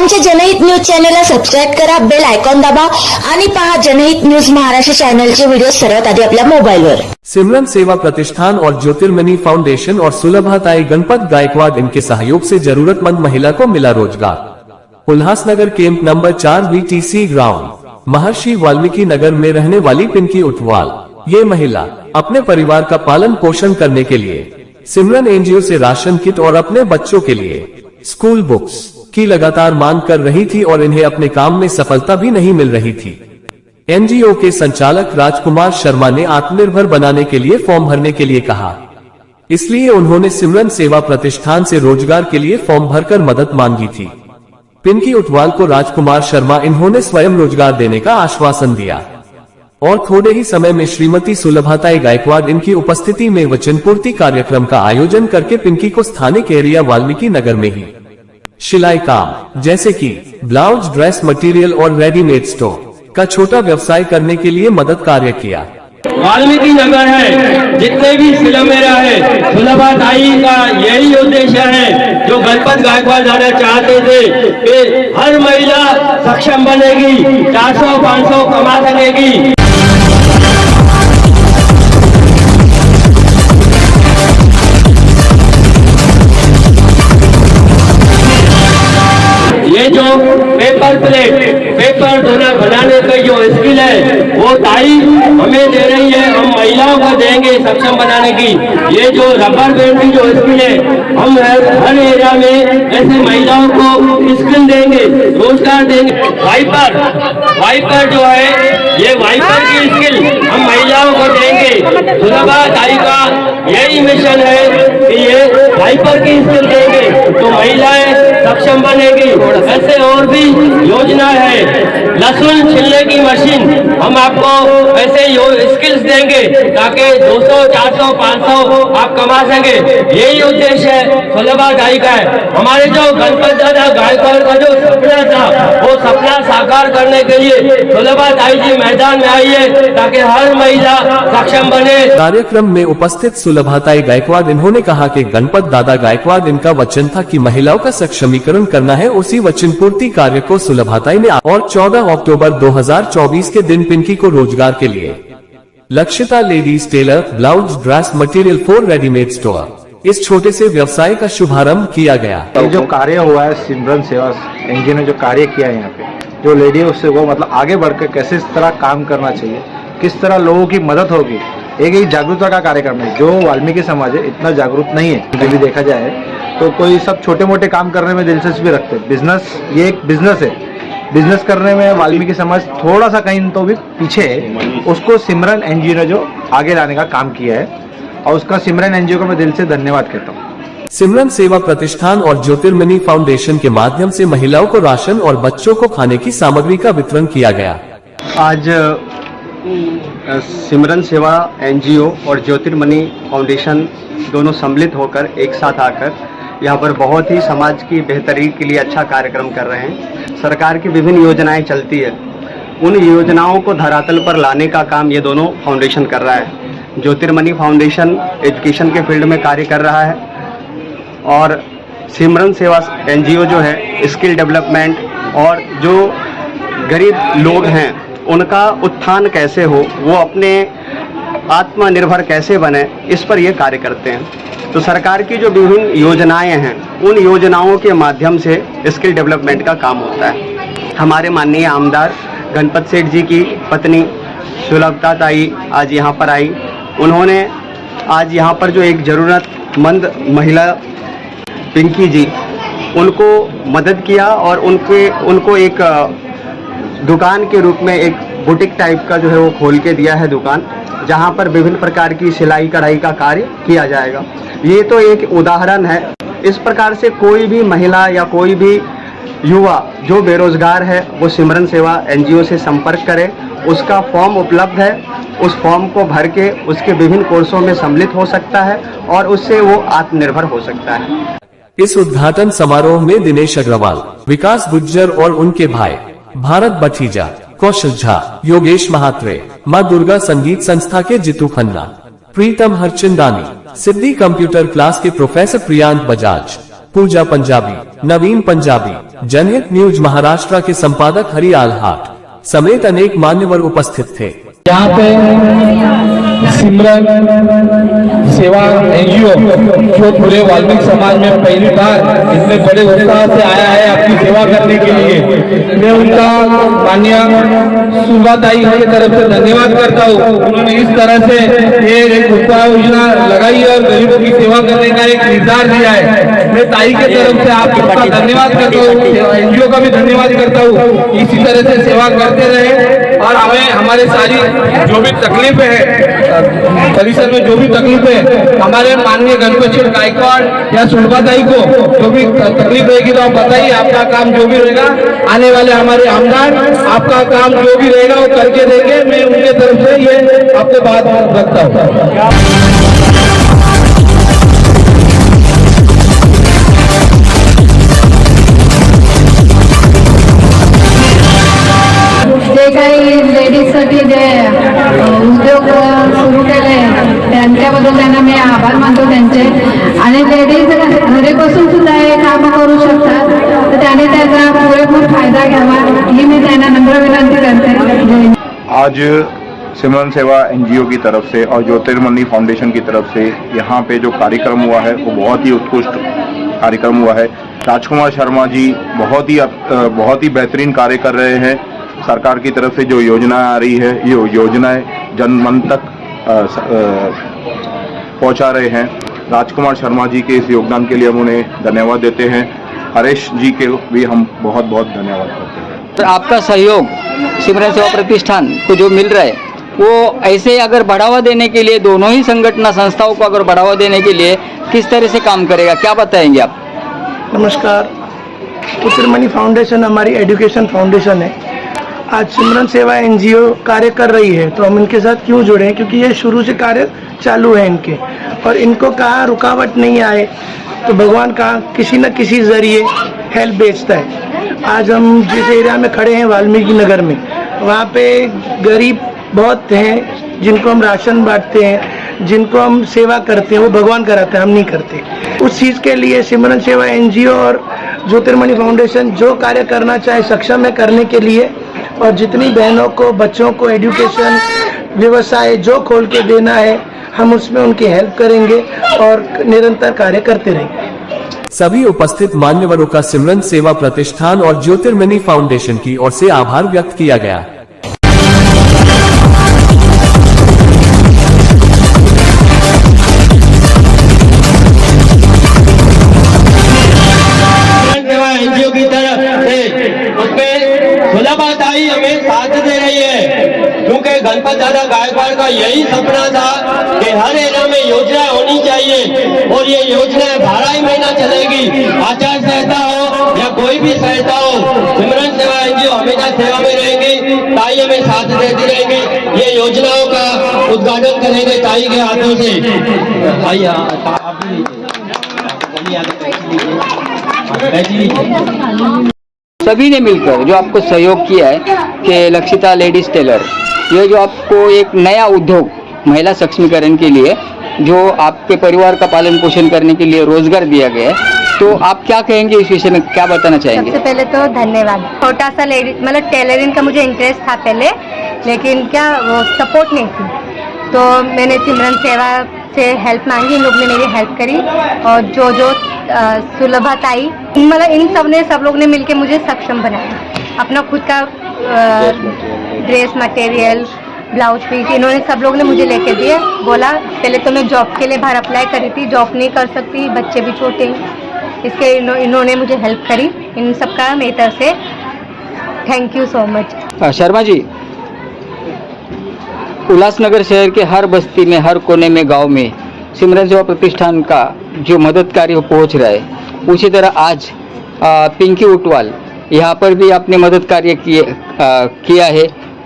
आमच्या जनहित न्यूज चॅनलला सबस्क्राईब करा, बेल आयकॉन दाबा आणि पहा जनहित न्यूज महाराष्ट्र चॅनलचे व्हिडिओ सर्वात आधी आपल्या मोबाईलवर। सिमरन सेवा प्रतिष्ठान और ज्योतिर्मणि फाउंडेशन और सुलभाताई गणपत गायकवाड इनके सहयोग से जरूरतमंद महिला को मिला रोजगार। Ulhasnagar camp number 4 VTC ground, महर्षि वाल्मीकि नगर में रहने वाली पिंकी उटवाल, ये महिला अपने परिवार का पालन पोषण करने के लिए सिमरन एनजीओ से राशन किट और अपने बच्चों के लिए स्कूल बुक्स की लगातार मांग कर रही थी और इन्हें अपने काम में सफलता भी नहीं मिल रही थी। एनजीओ के संचालक राजकुमार शर्मा ने आत्मनिर्भर बनाने के लिए फॉर्म भरने के लिए कहा, इसलिए उन्होंने सिमरन सेवा प्रतिष्ठान से रोजगार के लिए फॉर्म भरकर मदद मांगी थी। पिंकी उटवाल को राजकुमार शर्मा इन्होंने स्वयं रोजगार देने का आश्वासन दिया और थोड़े ही समय में श्रीमती सुलभाताई गायकवाड इनकी उपस्थिति में वचन पूर्ति कार्यक्रम का आयोजन करके पिंकी को स्थानिक एरिया वाल्मीकि नगर में ही सिलाई काम जैसे कि ब्लाउज, ड्रेस मटेरियल और रेडीमेड स्टोर का छोटा व्यवसाय करने के लिए मदद कार्य किया। वाल्मीकि नगर है, जितने भी सिला मेरा है, सुलभाताई का यही उद्देश्य है जो गणपत गायकवाड जाना चाहते थे कि हर महिला सक्षम बनेगी, 400-500 कमा सकेगी। ये जो पेपर प्लेट, पेपर बनाने का जो स्किल है वो ताई हमें दे रही है, हम महिलाओं को देंगे सक्षम बनाने की। ये जो रबर बैंड की जो स्किल है, हम हर एरिया में ऐसे महिलाओं को स्किल देंगे, रोजगार देंगे। वाइपर जो है, ये वाइपर की स्किल हम महिलाओं को देंगे। सुलभाताई का यही मिशन है कि ये वाइपर की स्किल देंगे तो महिलाएं सक्षम बनेगी। ऐसे और भी योजना है, लहसुन छिलने की मशीन, हम आपको ऐसे स्किल्स देंगे ताकि 200, 400, 500 आप कमा सके। यही उद्देश्य है सुलभाताई का है। हमारे जो गणपत दादा गायकवाड का जो सपना था, वो सपना साकार करने के लिए सुलभाताई जी मैदान में आई है ताकि हर महिला सक्षम बने। कार्यक्रम में उपस्थित सुलभाताई गायकवाड इन्होंने कहा कि गणपत दादा गायकवाड इनका वचन था कि महिलाओं का सक्षमीकरण करना है। उसी वचन पूर्ति कार्य को सुलभाताई ने और 14 अक्टूबर 2024 के दिन पिंकी को रोजगार के लिए Lakshita ladies tailor, blouse, dress material for readymade store इस छोटे से व्यवसाय का शुभारंभ किया गया। ये जो कार्य हुआ है, सिमरन सेवा एनजीओ ने जो कार्य किया है यहाँ पे, जो लेडी है उससे वो मतलब आगे बढ़कर कैसे इस तरह काम करना चाहिए, किस तरह लोगों की मदद होगी, एक जागरूकता का कार्यक्रम है। जो वाल्मीकि समाज है इतना जागरूक नहीं है, जो भी देखा जाए तो कोई सब छोटे मोटे काम करने में दिलचस्पी रखते हैं। बिजनेस, ये एक बिजनेस है, बिजनेस करने में वाल्मीकि समाज थोड़ा सा कहीं तो भी पीछे है। उसको सिमरन एनजीओ ने जो आगे लाने का काम किया है और उसका सिमरन एनजीओ को मैं दिल से धन्यवाद कहता हूँ। सिमरन सेवा प्रतिष्ठान और ज्योतिर्मणि फाउंडेशन के माध्यम से महिलाओं को राशन और बच्चों को खाने की सामग्री का वितरण किया गया। आज सिमरन सेवा एनजीओ और ज्योतिर्मणि फाउंडेशन दोनों सम्मिलित होकर एक साथ आकर यहाँ पर बहुत ही समाज की बेहतरी के लिए अच्छा कार्यक्रम कर रहे हैं। सरकार की विभिन्न योजनाएं चलती है, उन योजनाओं को धरातल पर लाने का काम ये दोनों फाउंडेशन कर रहा है। ज्योतिर्मणि फाउंडेशन एजुकेशन के फील्ड में कार्य कर रहा है और सिमरन सेवा एनजीओ जो है स्किल डेवलपमेंट और जो गरीब लोग हैं उनका उत्थान कैसे हो, वो अपने आत्मनिर्भर कैसे बने, इस पर ये कार्य करते हैं। तो सरकार की जो विभिन्न योजनाएं हैं, उन योजनाओं के माध्यम से स्किल डेवलपमेंट का काम होता है। हमारे माननीय आमदार गणपत सेठ जी की पत्नी सुलभाताई आज यहाँ पर आई। उन्होंने आज यहाँ पर जो एक ज़रूरतमंद महिला पिंकी जी, उनको मदद किया और उनको एक दुकान के रूप में एक बुटीक टाइप का जो है वो खोल के दिया है दुकान, जहाँ पर विभिन्न प्रकार की सिलाई कढ़ाई का कार्य किया जाएगा। ये तो एक उदाहरण है। इस प्रकार से कोई भी महिला या कोई भी युवा जो बेरोजगार है वो सिमरन सेवा एनजीओ से संपर्क करे। उसका फॉर्म उपलब्ध है, उस फॉर्म को भर के उसके विभिन्न कोर्सों में सम्मिलित हो सकता है और उससे वो आत्मनिर्भर हो सकता है। इस उद्घाटन समारोह में दिनेश अग्रवाल, विकास गुज्जर और उनके भाई भारत भतीजा, कौशल झा, योगेश महात्रे, माँ दुर्गा संगीत संस्था के जितू खन्ना, प्रीतम हरचंदानी, सिद्धि कंप्यूटर क्लास के प्रोफेसर प्रियांक बजाज, पूजा पंजाबी, नवीन पंजाबी, जनहित न्यूज महाराष्ट्र के संपादक हरि आल्हाट समेत अनेक मान्यवर उपस्थित थे। यहाँ पे सिमरन सेवा एनजीओ जो पूरे वाल्मीकि समाज में पहली बार इतने बड़े उत्साह से आया है आपकी सेवा करने के लिए, मैं उनका माननीय सुलभाताई की तरफ से धन्यवाद करता हूँ। उन्होंने इस तरह से ये एक उत्साह योजना लगाई और गरीबों की सेवा करने का एक निर्धार दिया है। मैं ताई के तरफ से आपका धन्यवाद करता हूँ, एनजीओ का भी धन्यवाद करता हूँ। इसी तरह से सेवा करते रहे और हमें हमारे सारी जो भी तकलीफ है परिसर में जो भी तकलीफ है हमारे माननीय गणपति गायकवाड़ या सुलभाताई को जो भी तकलीफ रहेगी तो आप बताइए, आपका काम जो भी रहेगा आने वाले हमारे आमदार आपका काम जो भी रहेगा वो करके देंगे। मैं उनके तरफ से ये आपके बात रखता हूँ। जे काही लेडीजसाठी जे उद्योग सुरू केले त्यांच्याबद्दल त्यांना मी आभार मानतो त्यांचे। आणि लेडीज घरी बसून सुद्धा हे काम करू शकतात, तर त्याने त्याचा पुरेपूर फायदा घ्यावा ही मी त्यांना नम्र विनंती करते। आज सिमरन सेवा एनजीओ की तरफ से और ज्योतिर्मणि फाउंडेशन की तरफ से यहाँ पे जो कार्यक्रम हुआ है वो बहुत ही उत्कृष्ट कार्यक्रम हुआ है। राजकुमार शर्मा जी बहुत ही बेहतरीन कार्य कर रहे हैं। सरकार की तरफ से जो योजना आ रही है ये योजनाएं जन मन तक पहुंचा रहे हैं। राजकुमार शर्मा जी के इस योगदान के लिए हम उन्हें धन्यवाद देते हैं। हरेश जी के भी हम बहुत बहुत धन्यवाद करते हैं। तो आपका सहयोग सिमरन सेवा प्रतिष्ठान को जो मिल रहा है वो ऐसे अगर बढ़ावा देने के लिए दोनों ही संगठन संस्थाओं को अगर बढ़ावा देने के लिए किस तरह से काम करेगा, क्या बताएंगे आप? नमस्कार, ज्योतिर्मणि फाउंडेशन हमारी एजुकेशन फाउंडेशन है। आज सिमरन सेवा एनजीओ कार्य कर रही है तो हम इनके साथ क्यों जुड़े हैं, क्योंकि ये शुरू से कार्य चालू है इनके और इनको कहाँ रुकावट नहीं आए तो भगवान कहाँ किसी न किसी जरिए हेल्प भेजता है। आज हम जिस एरिया में खड़े हैं वाल्मीकि नगर में, वहाँ पे गरीब बहुत हैं जिनको हम राशन बांटते हैं, जिनको हम सेवा करते हैं, वो भगवान कराते हैं, हम नहीं करते। उस चीज़ के लिए सिमरन सेवा एनजीओ और ज्योतिर्मणि फाउंडेशन जो कार्य करना चाहे सक्षम है करने के लिए, और जितनी बहनों को बच्चों को एजुकेशन व्यवसाय जो खोल के देना है हम उसमें उनकी हेल्प करेंगे और निरंतर कार्य करते रहेंगे। सभी उपस्थित मान्यवरों का सिमरन सेवा प्रतिष्ठान और ज्योतिर्मणि फाउंडेशन की ओर से आभार व्यक्त किया गया। एनजीओ की तरफ से उसमें सुलभाताई हमें साथ दे रही है, क्योंकि गणपत दादा गायकवाड़ का यही सपना था कि हर एरिया में योजना होनी चाहिए और ये योजना 12 ही महीना चलेगी। आचार संहिता हो या कोई भी संहिता हो, सिमरन सेवा एनजीओ हमेशा सेवा में रहेंगे। ताई हमें साथ देती रहेंगे। ये योजनाओं का उद्घाटन करेंगे ताई के हाथों से। सभी ने मिलकर जो आपको सहयोग किया है कि लक्षिता लेडीज टेलर, ये जो आपको एक नया उद्योग महिला सक्षमीकरण के लिए जो आपके परिवार का पालन पोषण करने के लिए रोजगार दिया गया है, तो आप क्या कहेंगे इस विषय में, क्या बताना चाहेंगे? सबसे पहले तो धन्यवाद। छोटा सा लेडीज मतलब टेलरिंग का मुझे इंटरेस्ट था पहले, लेकिन क्या वो सपोर्ट नहीं थी, तो मैंने सिमरन सेवा से हेल्प मांगी, इन लोग ने मेरी हेल्प करी और जो सुलभाताई मतलब इन सब लोग ने मिलके मुझे सक्षम बनाया। अपना खुद का ड्रेस मटेरियल ब्लाउज पीस इन्होंने सब लोग ने मुझे लेके दिए। बोला पहले तो मैं जॉब के लिए बाहर अप्लाई करी थी, जॉब नहीं कर सकती, बच्चे भी छोटे हैं, इसके इन्होंने मुझे हेल्प करी। इन सबका मेरी तरफ से thank you so much. Sharma ji, Ulhasnagar शहर के हर बस्ती में, हर कोने में, गांव में सिमरन सेवा प्रतिष्ठान का जो मदद कार्य पहुंच रहा है, उसी तरह आज पिंकी उटवाल यहाँ पर भी आपने मदद कार्य किया है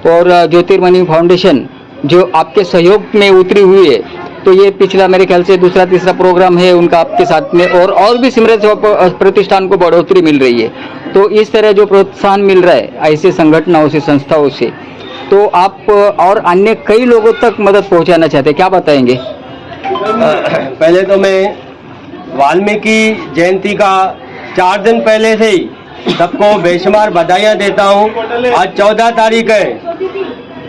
और ज्योतिर्मणि फाउंडेशन जो आपके सहयोग में उतरी हुई है, तो ये पिछला मेरे ख्याल से दूसरा तीसरा प्रोग्राम है उनका आपके साथ में, और भी सिमरन सेवा प्रतिष्ठान को बढ़ोतरी मिल रही है। तो इस तरह जो प्रोत्साहन मिल रहा है ऐसे संगठनों से, संस्थाओं से, तो आप और अन्य कई लोगों तक मदद पहुंचाना चाहते हैं, क्या बताएंगे? पहले तो मैं वाल्मीकि जयंती का 4 दिन पहले से ही सबको बेशुमार बधाइयाँ देता हूँ। आज 14 तारीख है,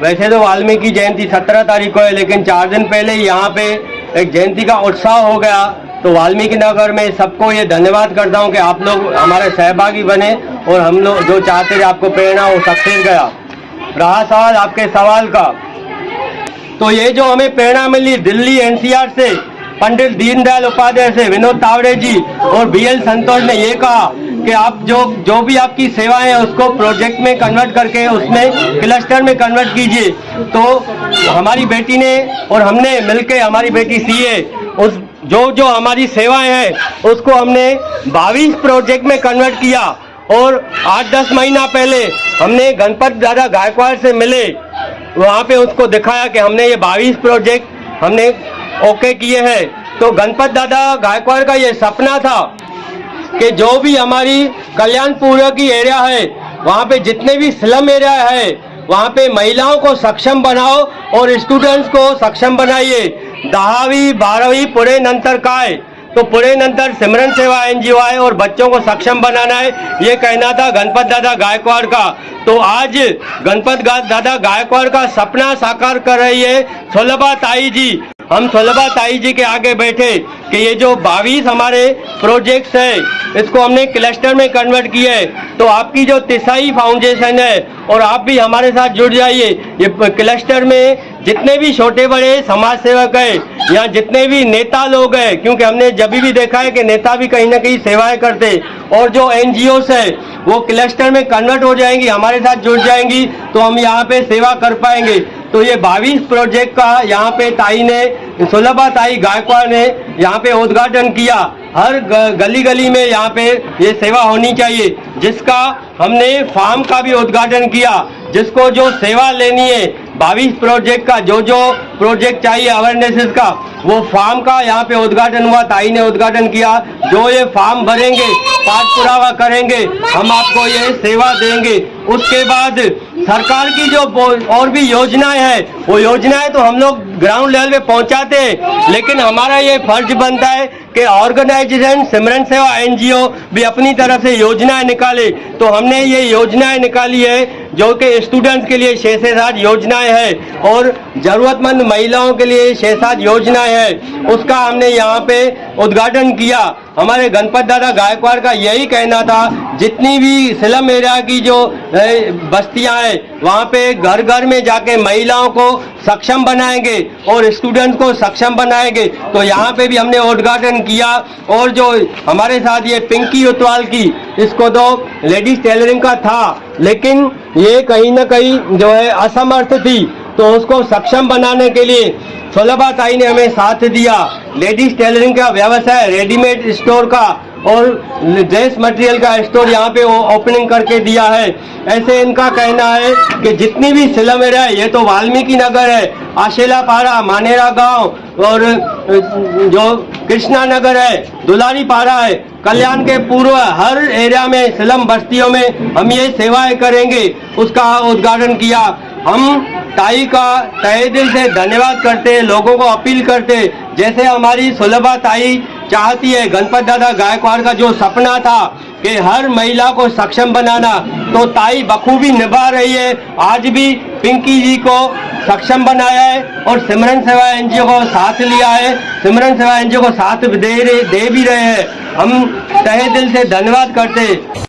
वैसे तो वाल्मीकि जयंती 17 तारीख को है, लेकिन 4 दिन पहले ही यहाँ पे एक जयंती का उत्साह हो गया। तो वाल्मीकि नगर में सबको ये धन्यवाद करता हूँ कि आप लोग हमारे सहभागी बने और हम लोग जो चाहते थे आपको प्रेरणा वो सक्सेस गया। रहा सवाल आपके सवाल का, तो ये जो हमें प्रेरणा मिली दिल्ली एनसीआर से, पंडित दीनदयाल उपाध्याय से, विनोद तावड़े जी और बीएल संतोष ने ये कहा कि आप जो भी आपकी सेवाएं हैं उसको प्रोजेक्ट में कन्वर्ट करके उसमें क्लस्टर में कन्वर्ट कीजिए। तो हमारी बेटी ने और हमने मिलके, हमारी बेटी सीए, उस जो हमारी सेवाएं हैं उसको हमने 22 प्रोजेक्ट में कन्वर्ट किया। और 8-10 महीना पहले हमने गणपत दादा गायकवाड़ से मिले, वहाँ पे उसको दिखाया कि हमने ये 22 प्रोजेक्ट हमने ओके किए हैं। तो गणपत दादा गायकवाड़ का ये सपना था कि जो भी हमारी कल्याणपुर की एरिया है वहाँ पे जितने भी स्लम एरिया है वहाँ पे महिलाओं को सक्षम बनाओ और स्टूडेंट्स को सक्षम बनाइए। 10वीं 12वीं पुणे नंतर का है, तो पुणे नंतर सिमरन सेवा एनजीओ है और बच्चों को सक्षम बनाना है, ये कहना था गणपत दादा गायकवाड़ का। तो आज गणपत दादा गायकवाड़ का सपना साकार कर रही है सुलभा ताई जी। हम सुलभा ताई जी के आगे बैठे कि ये जो 22 हमारे प्रोजेक्ट्स है इसको हमने क्लस्टर में कन्वर्ट किया है। तो आपकी जो तिसाई फाउंडेशन है और आप भी हमारे साथ जुड़ जाइए। ये क्लस्टर में जितने भी छोटे बड़े समाज सेवक है या जितने भी नेता लोग हैं, क्योंकि हमने जब भी देखा है कि नेता भी कहीं ना कहीं सेवाएं करते, और जो एनजीओस है वो क्लस्टर में कन्वर्ट हो जाएंगी, हमारे साथ जुड़ जाएंगी, तो हम यहाँ पे सेवा कर पाएंगे। तो ये 22 प्रोजेक्ट का यहाँ पे ताई ने, सुलभा ताई गायकवाड़ ने यहाँ पे उद्घाटन किया। हर गली गली में यहाँ पे ये सेवा होनी चाहिए, जिसका हमने फार्म का भी उद्घाटन किया। जिसको जो सेवा लेनी है 22 प्रोजेक्ट का, जो प्रोजेक्ट चाहिए अवेयरनेस का, वो फार्म का यहाँ पे उद्घाटन हुआ, ताई ने उद्घाटन किया। जो ये फार्म भरेंगे, पाठ पुरावा करेंगे, हम आपको ये सेवा देंगे। उसके बाद सरकार की जो और भी योजनाएं हैं, वो योजनाएं तो हम लोग ग्राउंड लेवल पे पहुंचाते हैं, लेकिन हमारा ये फर्ज बनता है कि ऑर्गेनाइजेशन सिमरन सेवा एनजीओ भी अपनी तरफ से योजनाएं निकाले। तो हमने ये योजनाएं निकाली है जो कि स्टूडेंट्स के लिए 6 से 7 योजनाएं हैं और जरूरतमंद महिलाओं के लिए 6 से 7 योजनाएं हैं। उसका हमने यहाँ पे उद्घाटन किया। हमारे गणपत दादा गायकवाड़ का यही कहना था, जितनी भी स्लम एरिया की जो बस्तियां हैं वहाँ पे घर घर में जाके महिलाओं को सक्षम बनाएंगे और स्टूडेंट्स को सक्षम बनाएंगे। तो यहाँ पे भी हमने उद्घाटन किया। और जो हमारे साथ ये पिंकी उतवाल की, इसको तो लेडीज टेलरिंग का था, लेकिन ये कहीं ना कहीं जो है असमर्थ थी, तो उसको सक्षम बनाने के लिए सुलभा ताई ने हमें साथ दिया। लेडीज टेलरिंग का व्यवसाय, रेडीमेड स्टोर का और ड्रेस मटेरियल का स्टोर यहाँ पे ओपनिंग करके दिया है। ऐसे इनका कहना है कि जितनी भी स्लम एरिया है, ये तो वाल्मीकि नगर है, आशेला पारा, मानेरा गांव और जो कृष्णा नगर है, दुलारी पारा है, कल्याण के पूर्व हर एरिया में स्लम बस्तियों में हम ये सेवाएं करेंगे। उसका उद्घाटन किया। हम ताई का तहे दिल से धन्यवाद करते हैं, लोगों को अपील करते, जैसे हमारी सुलभा ताई चाहती है, गणपत दादा गायकवाड़ का जो सपना था कि हर महिला को सक्षम बनाना, तो ताई बखूबी निभा रही है। आज भी पिंकी जी को सक्षम बनाया है और सिमरन सेवा एनजीओ को साथ लिया है। सिमरन सेवा एनजीओ को साथ दे भी रहे हैं। हम तहे दिल से धन्यवाद करते हैं।